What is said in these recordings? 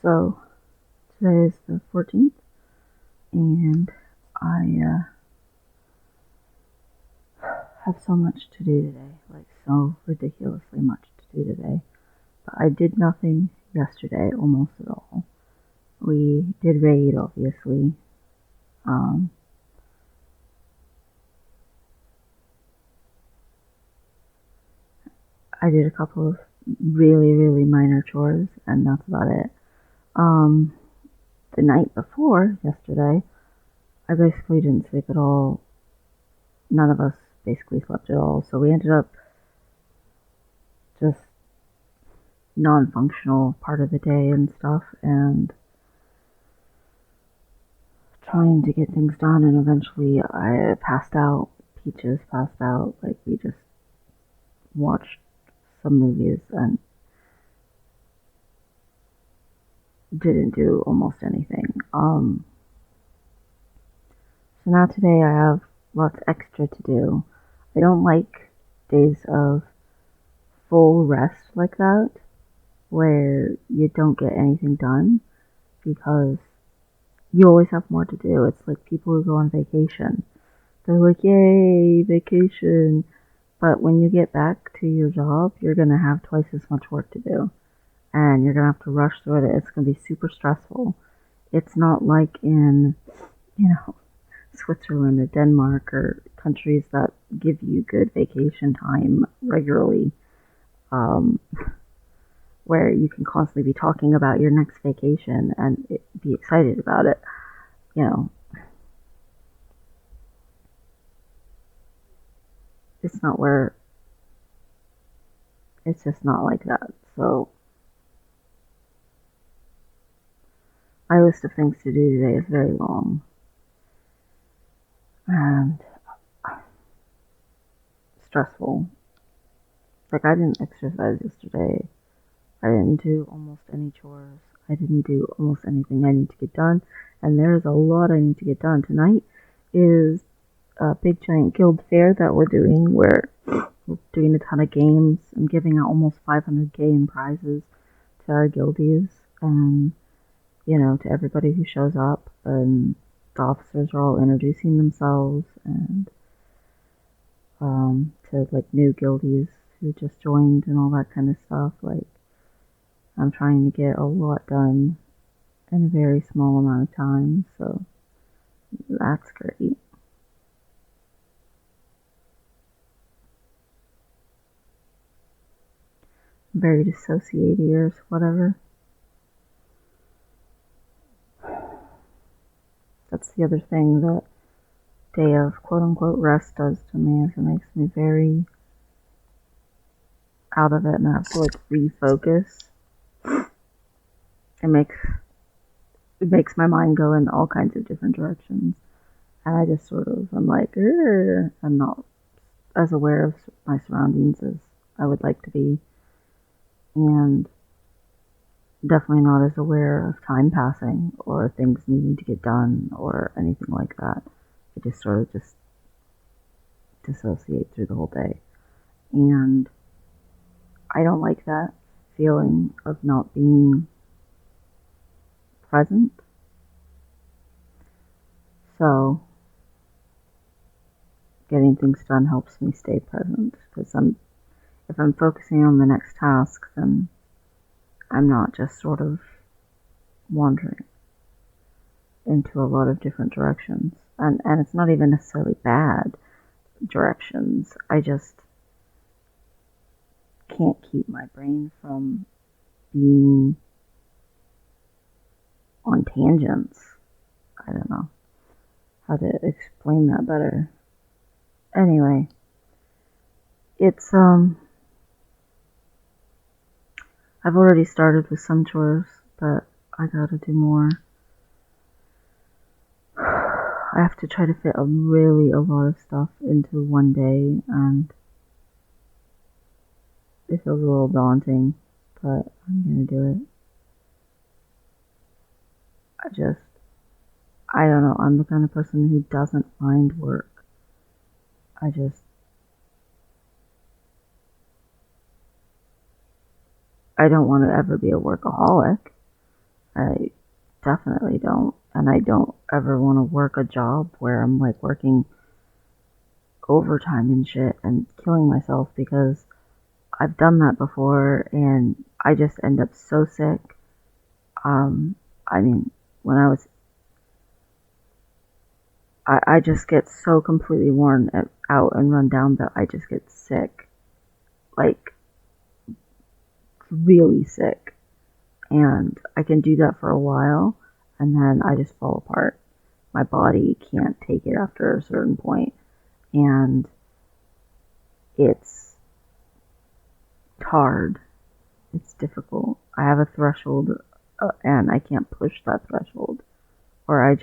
So today is the 14th, and I have so much to do today, like so ridiculously much to do today. But I did nothing yesterday, almost at all. We did raid, obviously. Um, I did a couple of really, really minor chores, and that's about it. Um, the night before yesterday, I basically didn't sleep at all. None of us basically slept at all, so we ended up just non-functional part of the day and stuff, and trying to get things done, and eventually I passed out. Peaches passed out. Like, we just watched some movies and didn't do almost anything. So now today I have lots extra to do. I don't like days of full rest like that, where you don't get anything done, because you always have more to do. It's like people who go on vacation. They're like, yay, vacation. But when you get back to your job, you're going to have twice as much work to do. And you're going to have to rush through it. It's going to be super stressful. It's not like in, you know, Switzerland or Denmark or countries that give you good vacation time regularly, um, where you can constantly be talking about your next vacation and be excited about it. You know, it's not where, it's just not like that. So my list of things to do today is very long. And stressful. Like, I didn't exercise yesterday. I didn't do almost any chores. I didn't do almost anything I need to get done. And there's a lot I need to get done. Tonight is a big giant guild fair that we're doing, where we're doing a ton of games. I'm giving out almost 500k in prizes to our guildies, and, to everybody who shows up. And the officers are all introducing themselves, and to like new guildies who just joined and all that kind of stuff. Like, I'm trying to get a lot done in a very small amount of time, so that's great. Very dissociated or whatever. That's the other thing that day of quote unquote rest does to me, is it makes me very out of it, and I have to like refocus. It makes it makes my mind go in all kinds of different directions, and I just sort of I'm like, I'm not as aware of my surroundings as I would like to be, and definitely not as aware of time passing or things needing to get done or anything like that. I just sort of just dissociate through the whole day, and I don't like that feeling of not being present. So getting things done helps me stay present, because if I'm focusing on the next task, then I'm not just sort of wandering into a lot of different directions. And it's not even necessarily bad directions. I just can't keep my brain from being on tangents. I don't know how to explain that better. Anyway, it's I've already started with some chores, but I gotta do more. I have to try to fit a lot of stuff into one day, and it feels a little daunting, but I'm gonna do it. I don't know, I'm the kind of person who doesn't mind work. I don't want to ever be a workaholic, I definitely don't. And I don't ever want to work a job where I'm like working overtime and shit and killing myself because I've done that before and I just end up so sick. Um, I mean, when I just get so completely worn out and run down that I just get sick, like really sick. And I can do that for a while and then I just fall apart. My body can't take it after a certain point, and it's hard. It's difficult. I have a threshold, and I can't push that threshold, or I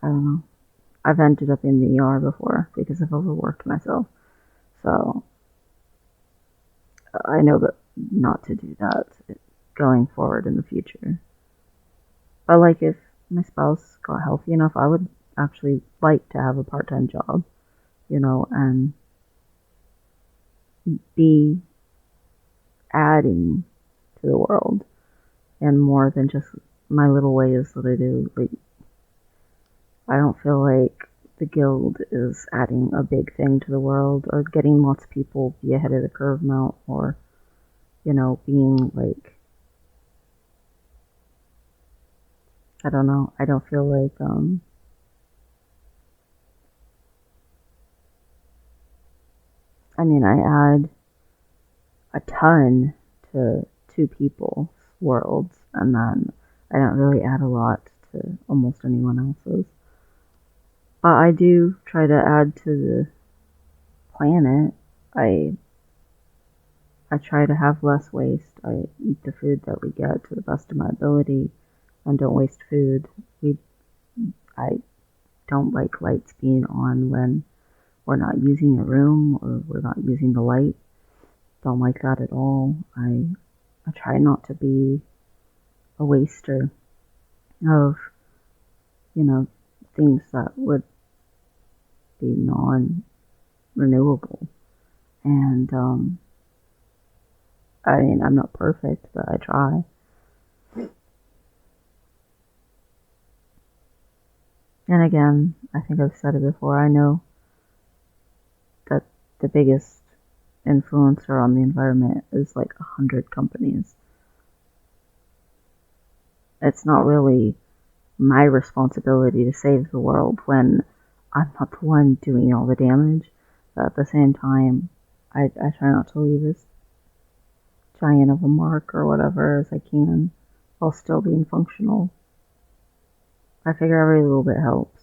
don't know. I've ended up in the ER before because I've overworked myself. So I know that not to do that going forward in the future. But like if my spouse got healthy enough, I would actually like to have a part-time job, and be adding to the world and more than just my little ways that I do. Like, I don't feel like the guild is adding a big thing to the world or getting lots of people be ahead of the curve amount or, being like, I don't know. I don't feel like, I mean, I add a ton to two people's worlds and then I don't really add a lot to almost anyone else's. But I do try to add to the planet. I I try to have less waste. I eat the food that we get to the best of my ability and don't waste food. We I don't like lights being on when we're not using a room or we're not using the light. Don't like that at all. I try not to be a waster of, you know, things that would be non renewable. And I mean I'm not perfect, but I try. And again, I think I've said it before, I know that the biggest influencer on the environment is like 100 companies. It's not really my responsibility to save the world when I'm not the one doing all the damage. But at the same time, I try not to leave as giant of a mark or whatever as I can while still being functional. I figure every little bit helps.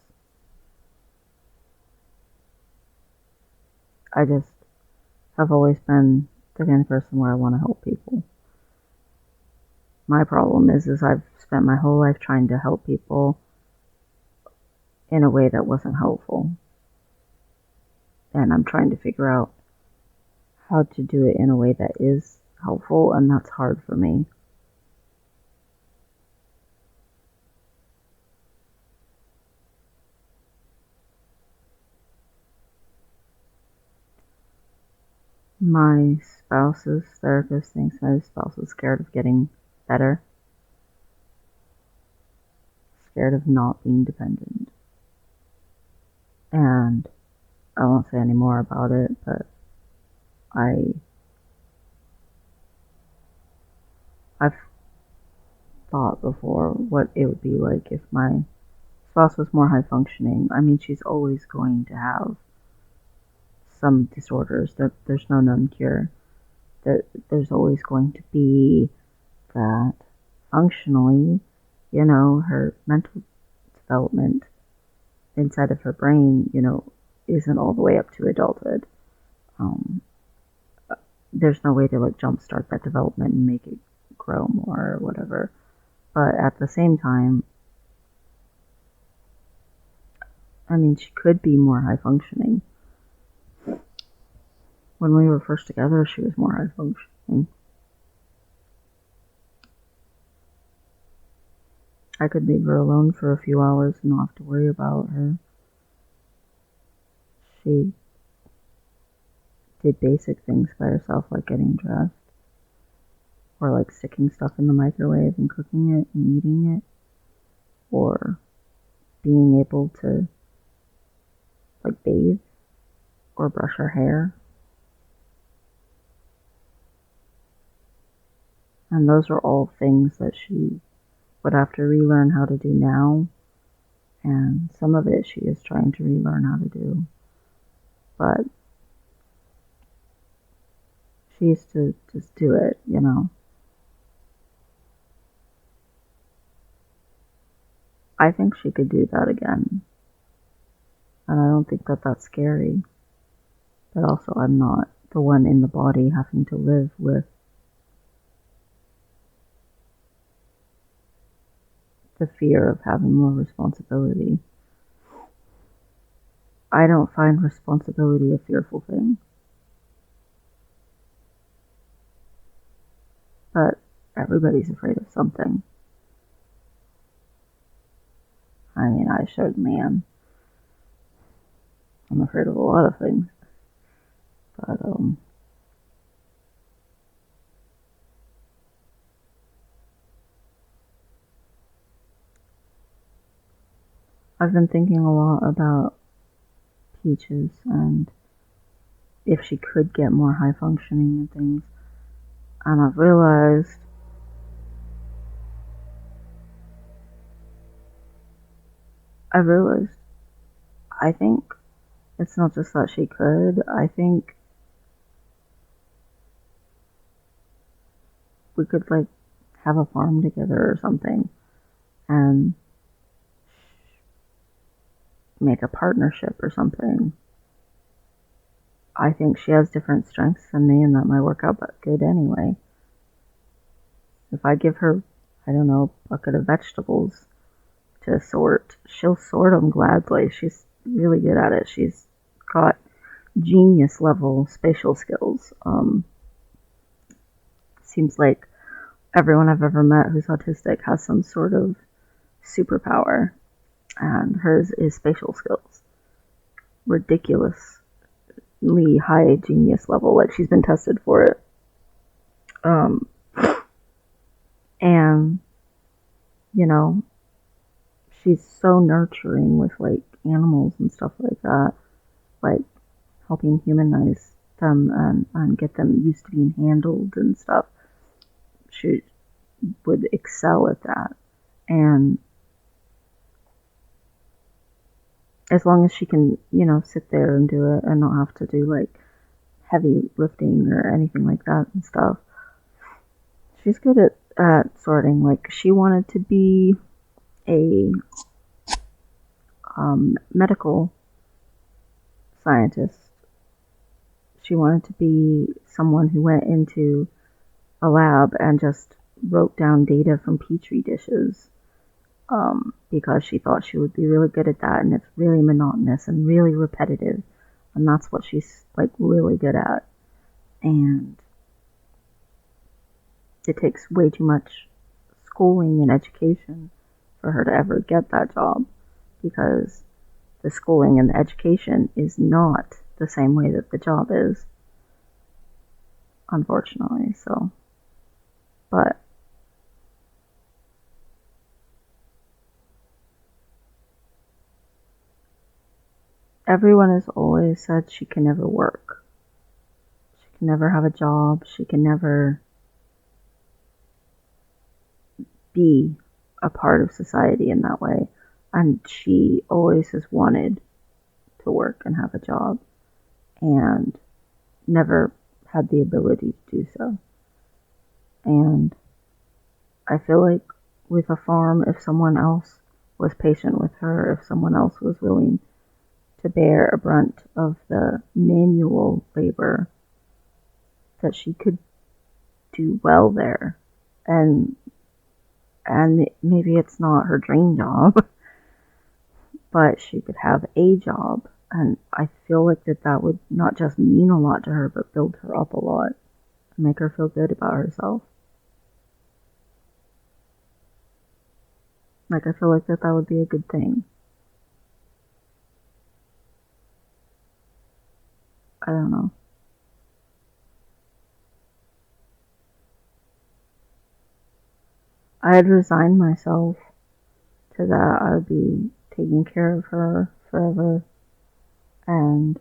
I just have always been the kind of person where I want to help people. My problem is I've spent my whole life trying to help people in a way that wasn't helpful. And I'm trying to figure out how to do it in a way that is helpful, and that's hard for me. My spouse's therapist thinks my spouse is scared of getting better, scared of not being dependent. And I won't say any more about it, but I I've thought before what it would be like if my spouse was more high functioning. I mean, she's always going to have some disorders. There's no known cure. There's always going to be that functionally, her mental development inside of her brain, isn't all the way up to adulthood. Um, there's no way to like jumpstart that development and make it grow more or whatever. But at the same time, I mean, she could be more high functioning. When we were first together, she was more high functioning. I could leave her alone for a few hours and not have to worry about her. She did basic things by herself, like getting dressed. or like sticking stuff in the microwave and cooking it and eating it, or being able to like bathe or brush her hair. And those are all things that she would have to relearn how to do now, and some of it she is trying to relearn how to do. But she used to just do it, you know. I think she could do that again, and I don't think that that's scary. But also, I'm not the one in the body having to live with the fear of having more responsibility. I don't find responsibility a fearful thing. But everybody's afraid of something. I mean, I certainly am. I'm afraid of a lot of things. But, I've been thinking a lot about Peaches and if she could get more high functioning and things. And I've realized, I think it's not just that she could, I think we could like have a farm together or something and make a partnership or something. I think she has different strengths than me and that might work out good anyway. If I give her, I don't know, a bucket of vegetables to sort, she'll sort them gladly. She's really good at it. She's got genius level spatial skills. Seems like everyone I've ever met who's autistic has some sort of superpower, and hers is spatial skills. Ridiculously high genius level, like she's been tested for it. And, you know, she's so nurturing with like animals and stuff like that, like helping humanize them and get them used to being handled and stuff. She would excel at that. And as long as she can, you know, sit there and do it and not have to do like heavy lifting or anything like that and stuff, she's good at sorting. Like she wanted to be a medical scientist. She wanted to be someone who went into a lab and just wrote down data from petri dishes, because she thought she would be really good at that, and it's really monotonous and really repetitive, and that's what she's like really good at. And it takes way too much schooling and education for her to ever get that job, because the schooling and the education is not the same way that the job is, unfortunately. So, but everyone has always said she can never work. She can never have a job. She can never be a part of society in that way. And she always has wanted to work and have a job and never had the ability to do so. And I feel like with a farm, if someone else was patient with her, if someone else was willing to bear a brunt of the manual labor, that she could do well there. And maybe it's not her dream job, but she could have a job. And I feel like that would not just mean a lot to her, but build her up a lot and make her feel good about herself. Like, I feel like that would be a good thing. I don't know. I had resigned myself to that. I would be taking care of her forever, and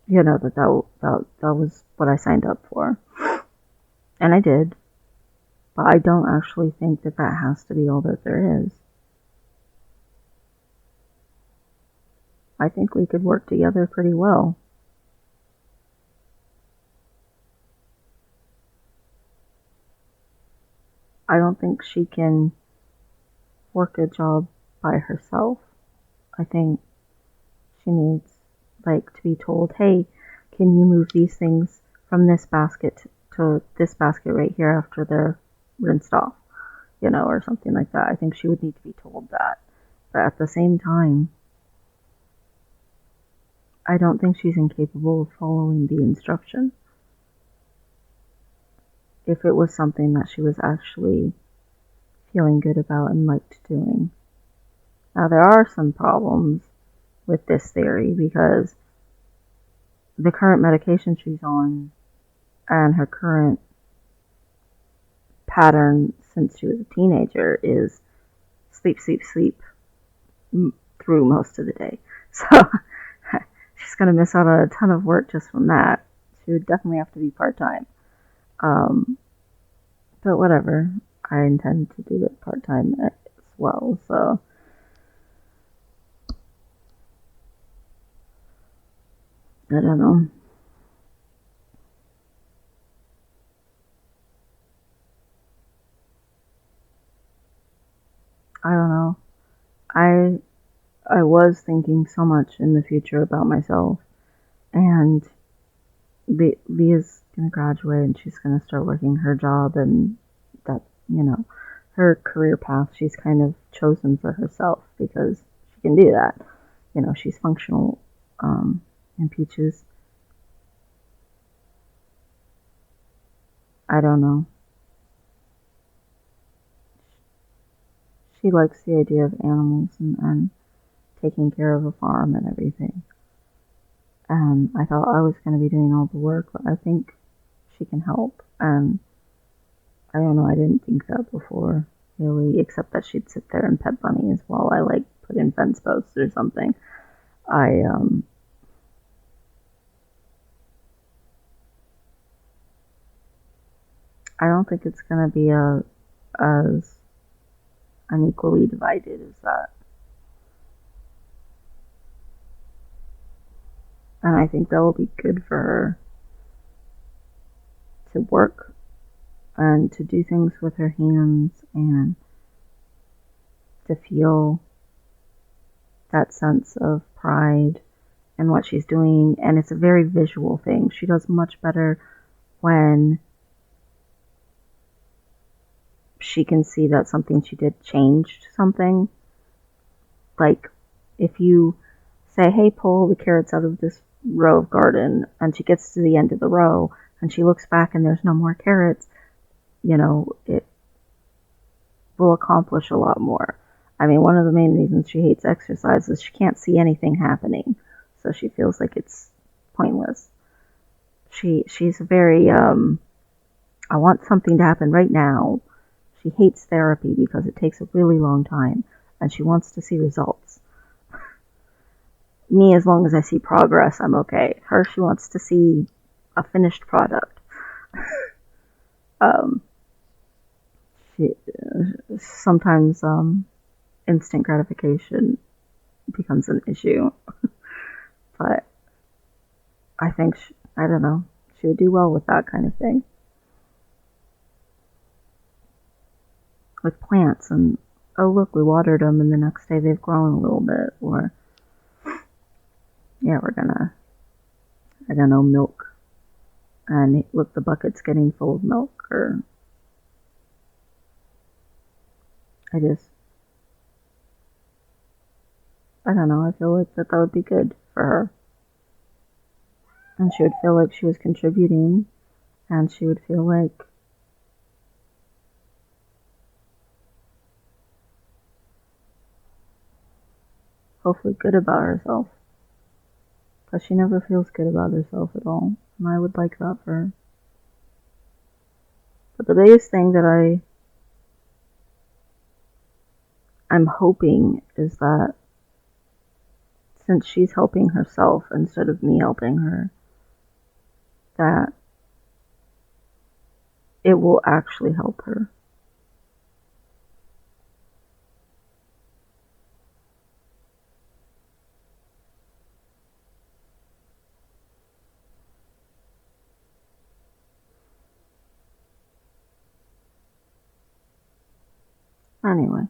that was what I signed up for, and I did. But I don't actually think that that has to be all that there is. I think we could work together pretty well. I don't think she can work a job by herself. I think she needs, like, to be told, hey, can you move these things from this basket to this basket right here after they're rinsed off, or something like that. I think she would need to be told that. But at the same time, I don't think she's incapable of following the instruction. If it was something that she was actually feeling good about and liked doing. Now, there are some problems with this theory because the current medication she's on and her current pattern since she was a teenager is sleep, sleep, sleep through most of the day. So she's going to miss out on a ton of work just from that. She would definitely have to be part-time. But whatever. I intend to do it part-time as well, so I don't know. I don't know. I I was thinking so much in the future about myself, and Leah's gonna graduate and she's gonna start working her job, and that her career path she's kind of chosen for herself because she can do that. She's functional, and Peaches, I don't know. She likes the idea of animals and taking care of a farm and everything. And I thought I was going to be doing all the work, but I think she can help. And I don't know, I didn't think that before, really, except that she'd sit there and pet bunnies while I, like, put in fence posts or something. I, um, I don't think it's going to be as unequally divided as that. And I think that will be good for her to work and to do things with her hands and to feel that sense of pride in what she's doing. And it's a very visual thing. She does much better when she can see that something she did changed something. Like, if you say, hey, pull the carrots out of this row of garden, and she gets to the end of the row and she looks back and there's no more carrots, it will accomplish a lot more. I mean, one of the main reasons she hates exercise is she can't see anything happening, so she feels like it's pointless. She's very I want something to happen right now. She hates therapy because it takes a really long time, and she wants to see results. Me, as long as I see progress, I'm okay. Her, she wants to see a finished product. um, she, sometimes instant gratification becomes an issue, but I think I don't know. She would do well with that kind of thing, with plants. And oh look, we watered them, and the next day they've grown a little bit. Or yeah, we're gonna, I don't know, milk, and look, the bucket's getting full of milk. Or I just, I don't know. I feel like that would be good for her, and she would feel like she was contributing, and she would feel like hopefully good about herself, because she never feels good about herself at all, and I would like that for her. But the biggest thing that I'm hoping is that since she's helping herself instead of me helping her, that it will actually help her. Anyway.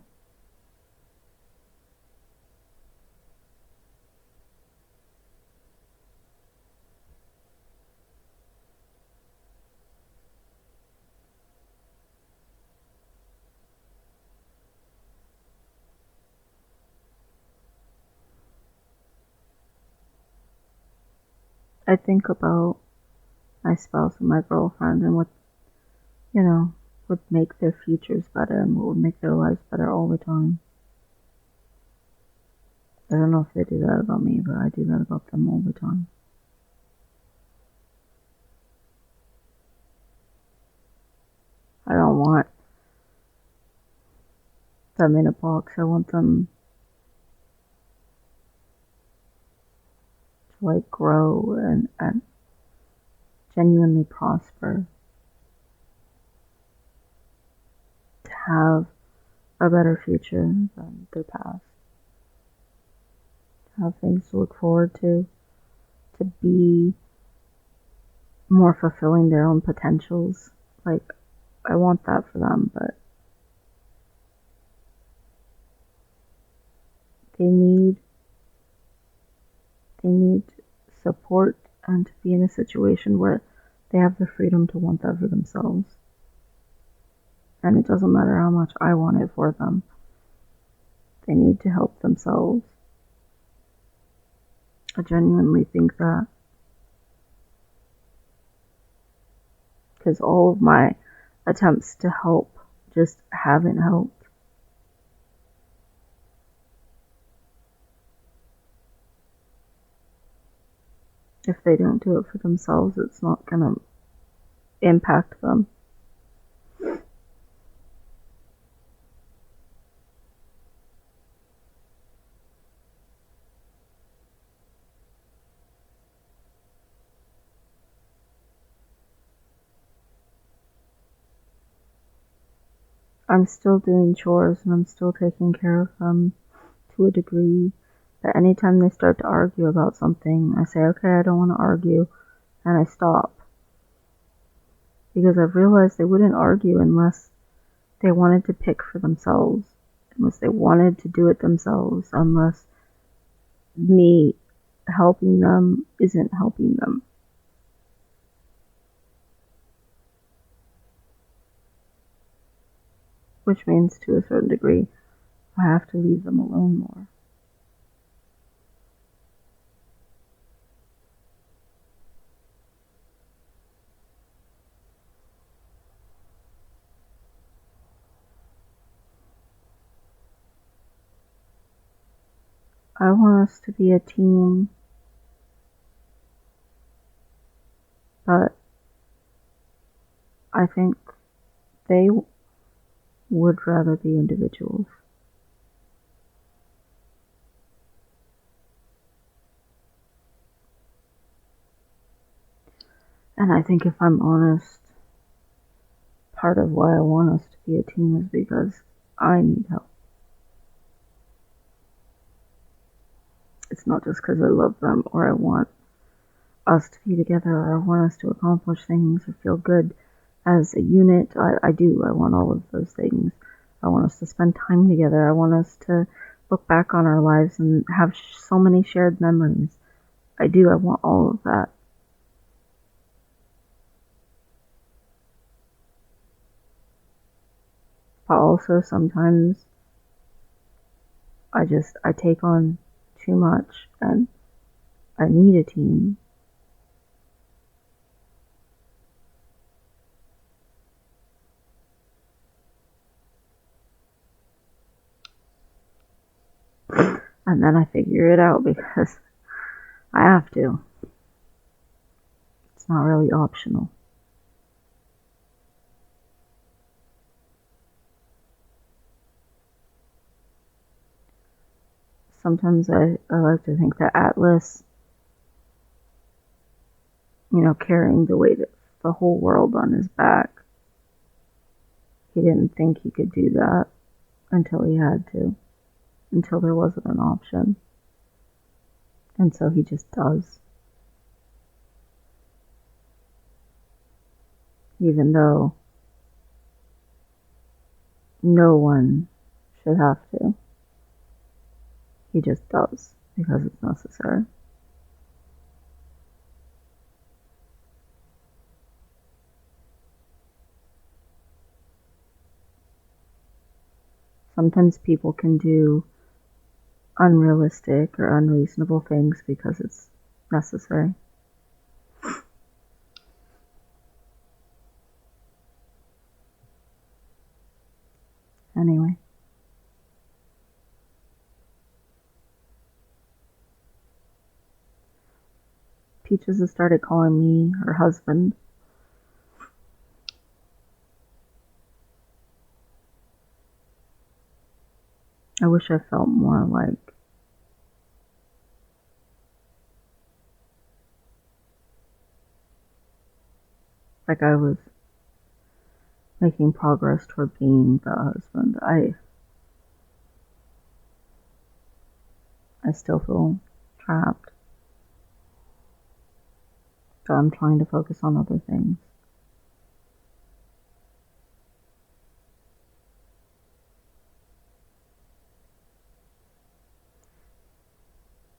I think about my spouse and my girlfriend and what, would make their futures better and what would make their lives better all the time. I don't know if they do that about me, but I do that about them all the time. I don't want them in a box. I want them to grow and genuinely prosper. To have a better future than their past. To have things to look forward to be more fulfilling their own potentials. I want that for them, but they need support and to be in a situation where they have the freedom to want that for themselves. And it doesn't matter how much I want it for them. They need to help themselves. I genuinely think that. Because all of my attempts to help just haven't helped. If they don't do it for themselves, it's not gonna impact them. I'm still doing chores and I'm still taking care of them to a degree. But anytime they start to argue about something, I say, okay, I don't want to argue, and I stop. Because I've realized they wouldn't argue unless they wanted to pick for themselves, unless they wanted to do it themselves, unless me helping them isn't helping them. Which means, to a certain degree, I have to leave them alone more. I want us to be a team, but I think they would rather be individuals. And I think if I'm honest, part of why I want us to be a team is because I need help. It's not just because I love them or I want us to be together or I want us to accomplish things or feel good as a unit. I do. I want all of those things. I want us to spend time together. I want us to look back on our lives and have so many shared memories. I do. I want all of that. But also sometimes I take on too much and I need a team. And then I figure it out because I have to. It's not really optional. sometimes I like to think that Atlas, carrying the weight of the whole world on his back, he didn't think he could do that until he had to, until there wasn't an option. And so he just does. Even though no one should have to. He just does because it's necessary. Sometimes people can do unrealistic or unreasonable things because it's necessary. Anyway. Peaches has started calling me her husband. I wish I felt more like I was making progress toward being the husband. I still feel trapped. So I'm trying to focus on other things.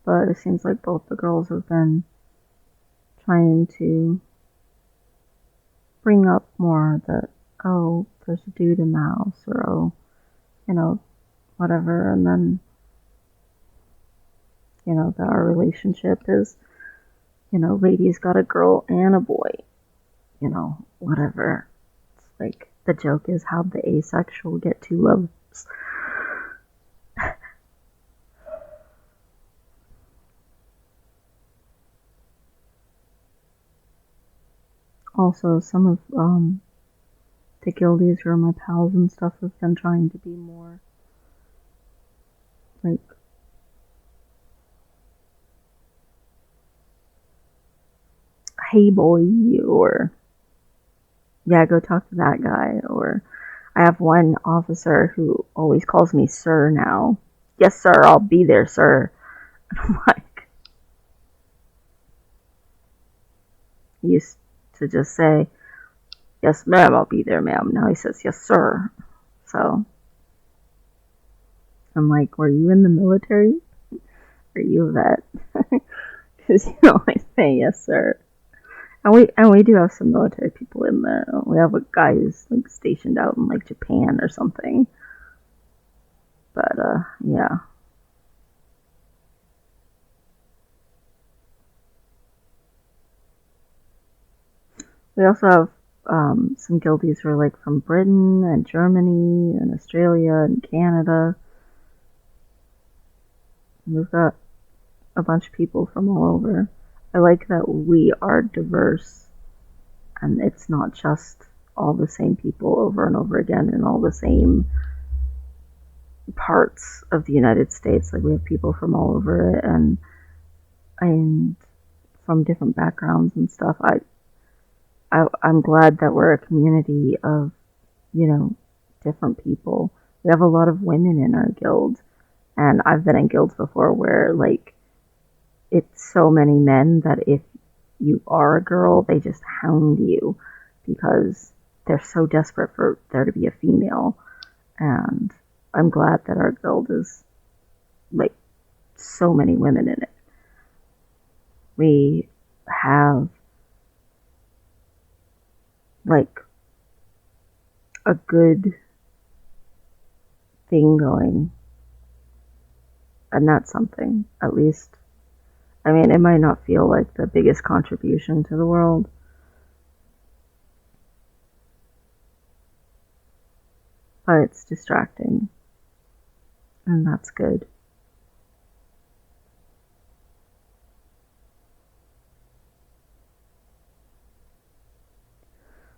But it seems like both the girls have been trying to bring up more that, oh, there's a dude in the house, or oh, whatever, and then, that our relationship is, lady's got a girl and a boy, whatever. It's like, the joke is how the asexual get two loves. Also, some of the guildies who are my pals and stuff have been trying to be more like, hey boy, or yeah, go talk to that guy. Or I have one officer who always calls me sir now. Yes, sir, I'll be there, sir. And I'm like, he used to just say, yes, ma'am, I'll be there, ma'am. Now he says, yes, sir. So I'm like, were you in the military? Are you a vet? Because you always say yes, sir. And we do have some military people in there. We have a guy who's like stationed out in like Japan or something. But yeah. We also have some guildies who are like from Britain and Germany and Australia and Canada. And we've got a bunch of people from all over. I like that we are diverse and it's not just all the same people over and over again in all the same parts of the United States. Like we have people from all over it and from different backgrounds and stuff. I'm glad that we're a community of, different people. We have a lot of women in our guild, and I've been in guilds before where like it's so many men that if you are a girl, they just hound you because they're so desperate for there to be a female. And I'm glad that our guild is like so many women in it. We have like a good thing going, and that's something, at least. I mean, it might not feel like the biggest contribution to the world, but it's distracting, and that's good.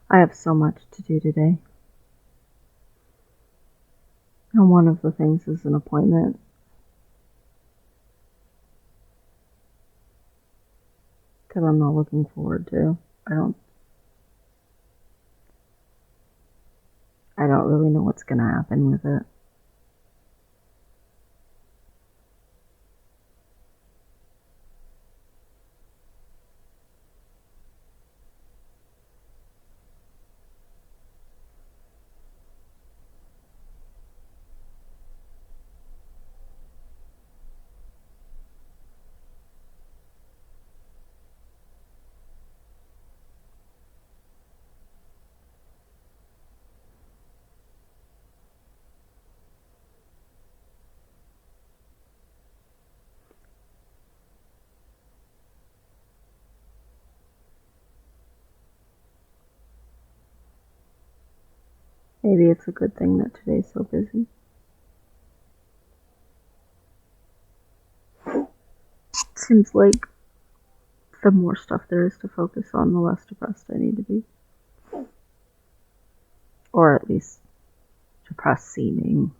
I have so much to do today. And one of the things is an appointment. that I'm not looking forward to. I don't really know what's gonna happen with it. Maybe it's a good thing that today's so busy. Seems like the more stuff there is to focus on, the less depressed I need to be. Or at least depressed seeming.